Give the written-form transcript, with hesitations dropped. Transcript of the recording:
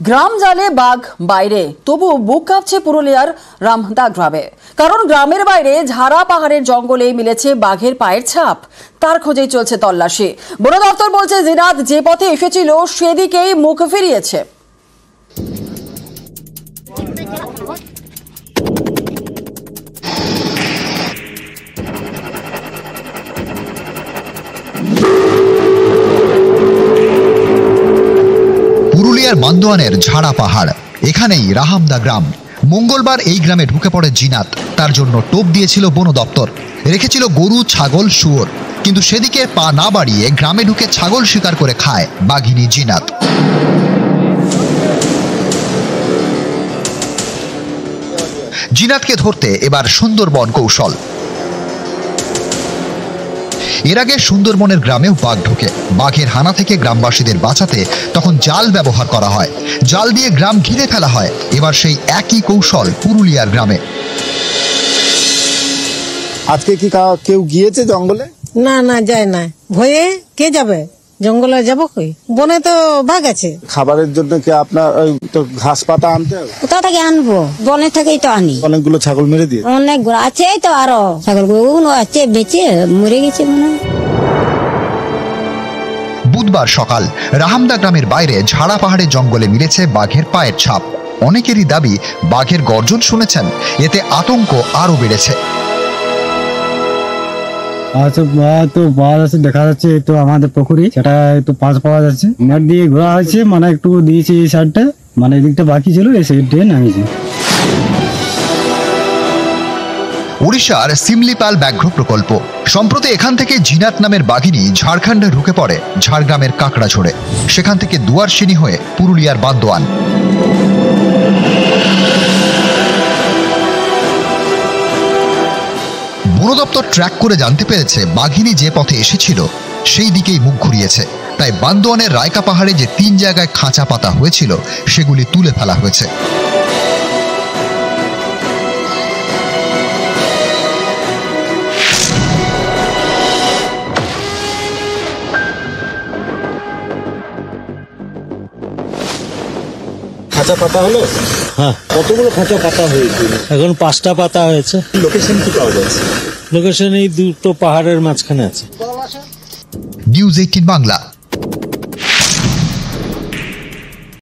গ্রাম জালে বাঘ বাইরে, তবু বুক কাঁপছে পুরুলিয়ার রামদা গ্রামে। কারণ গ্রামের বাইরে ঝাড়া পাহাড়ের জঙ্গলে মিলেছে বাঘের পায়ের ছাপ। তার খোঁজেই চলছে তল্লাশি। বন দপ্তর বলছে জিনাত যে পথে এসেছিল সেদিকেই মুখ ফিরিয়েছে। পুরুলিয়ার বান্দোয়ানের ঝাড়া পাহাড়, এখানেই রাহামদা গ্রাম। মঙ্গলবার এই গ্রামে ঢুকে পড়ে জিনাত। তার জন্য টোপ দিয়েছিল বন দপ্তর, রেখেছিল গরু, ছাগল, শুয়োর। কিন্তু সেদিকে পা না বাড়িয়ে গ্রামে ঢুকে ছাগল শিকার করে খায় বাঘিনী জিনাত। জিনাতকে ধরতে এবার সুন্দরবন কৌশল। এর আগে সুন্দরবনের গ্রামেও বাঘ ঢোকে। বাঘের হানা থেকে গ্রামবাসীদের বাঁচাতে তখন জাল ব্যবহার করা হয়। জাল দিয়ে গ্রাম ঘিরে ফেলা হয়। এবার সেই একই কৌশল পুরুলিয়ার গ্রামে। আজকে কি কেউ গিয়েছে জঙ্গলে? না না, যায় না। ভয়ে কে যাবে জঙ্গলে? যাবো কই? বনে তো বাঘ আছে। খাবারের জন্য কি আপনার তো ঘাস পাতা আনতে হবে? কোথা থেকে আনবো? বনে থেকেই তো আনি। অনেকগুলো ছাগল মেরে দিয়ে অনেকগুলো আছে তো, আরো ছাগলগুলো আছে, বেঁচে মরে গেছে মনে হয়। বুধবার সকাল রাহামদা গ্রামের বাইরে ঝাড়া পাহাড়ের জঙ্গলে মিলেছে বাঘের পায়ের ছাপ। অনেকেরই দাবি বাঘের গর্জন শুনেছেন। এতে আতঙ্ক আরো বেড়েছে। তো পাওয়া যাচ্ছে, দেখা যাচ্ছে তো আমাদের পুকুরি সেটা একটু পাশ পাওয়া যাচ্ছে। নেট দিয়ে ঘোরা হয়েছে, মানে একটু দিয়েছি এই সাইডটা, মানে এদিকটা বাকি ছিল, এই সাইড দিয়ে নামিয়েছি। উড়িষ্যার সিমলিপাল ব্যাঘ্র প্রকল্প। সম্প্রতি এখান থেকে জিনাত নামের বাঘিনী ঝাড়খণ্ডে ঢুকে পড়ে ঝাড়গ্রামের কাঁকড়াঝোড়ে। সেখান থেকে দুয়ারশিনী হয়ে পুরুলিয়ার বান্দোয়ান। বন দপ্তর ট্র্যাক করে জানতে পেরেছে বাঘিনী যে পথে এসেছিল সেই দিকেই মুখ ঘুরিয়েছে। তাই বান্দোয়ানের রায়কা পাহাড়ে যে 3 জায়গায় খাঁচা পাতা হয়েছিল সেগুলি তুলে ফেলা হয়েছে। খাঁচা পাতা হলো? হ্যাঁ, কতগুলো খাঁচা পাতা হয়েছে? এখন 5টা পাতা হয়েছে। লোকেশন কি পাওয়া যাচ্ছে? লোকেশন এই দুটো পাহাড়ের মাঝখানে আছে। নিউজ 18 বাংলা।